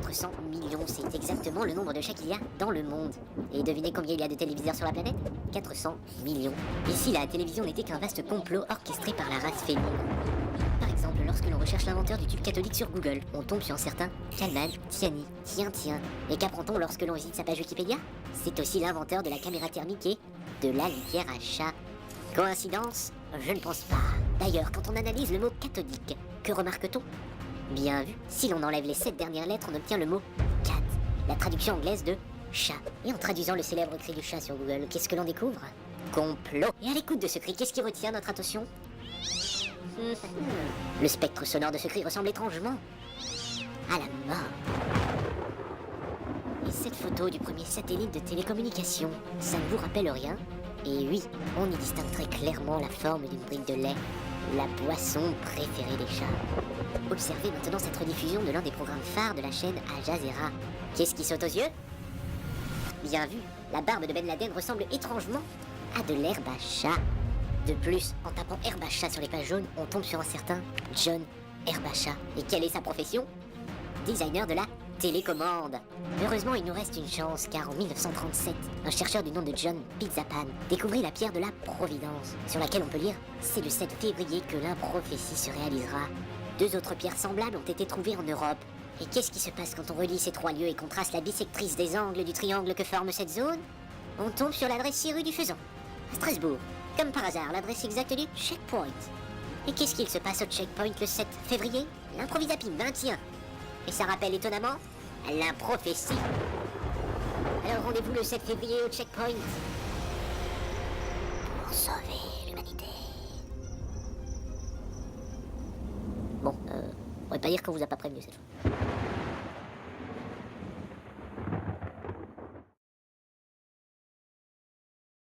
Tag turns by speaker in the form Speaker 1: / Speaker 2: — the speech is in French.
Speaker 1: 400 millions, c'est exactement le nombre de chats qu'il y a dans le monde. Et devinez combien il y a de téléviseurs sur la planète? 400 millions. Et si la télévision n'était qu'un vaste complot orchestré par la race féminine? Par exemple, lorsque l'on recherche l'inventeur du tube catholique sur Google, on tombe sur un certain Kalman Tiani. Tiens. Et qu'apprend-on lorsque l'on visite sa page Wikipédia? C'est aussi l'inventeur de la caméra thermique et de la litière à chat. Coïncidence? Je ne pense pas. D'ailleurs, quand on analyse le mot cathodique, que remarque-t-on? Bien vu, si l'on enlève les 7 dernières lettres, on obtient le mot cat, la traduction anglaise de chat. Et en traduisant le célèbre cri du chat sur Google, qu'est-ce que l'on découvre? Complot. Et à l'écoute de ce cri, qu'est-ce qui retient notre attention? Le spectre sonore de ce cri ressemble étrangement à la mort. Et cette photo du premier satellite de télécommunication, ça ne vous rappelle rien? Et oui, on y distingue très clairement la forme d'une brique de lait, la boisson préférée des chats. Observez maintenant cette rediffusion de l'un des programmes phares de la chaîne Al Jazeera. Qu'est-ce qui saute aux yeux? Bien vu, la barbe de Ben Laden ressemble étrangement à de l'herbe à chat. De plus, en tapant herbe à chat sur les pages jaunes, on tombe sur un certain John Herbacha. Et quelle est sa profession? Designer de la télécommande. Heureusement, il nous reste une chance, car en 1937, un chercheur du nom de John Pizzapan découvrit la pierre de la Providence, sur laquelle on peut lire « C'est le 7 février que l'improphétie se réalisera ». 2 autres pierres semblables ont été trouvées en Europe. Et qu'est-ce qui se passe quand on relie ces 3 lieux et qu'on trace la bisectrice des angles du triangle que forme cette zone? On tombe sur l'adresse 6 rue du Faisan, à Strasbourg. Comme par hasard, l'adresse exacte du checkpoint. Et qu'est-ce qu'il se passe au checkpoint le 7 février? L'improvisapine 21. Et ça rappelle étonnamment l'improphétie. Alors rendez-vous le 7 février au checkpoint pour sauver l'humanité. Bon, on va pas dire qu'on vous a pas prévenu cette fois.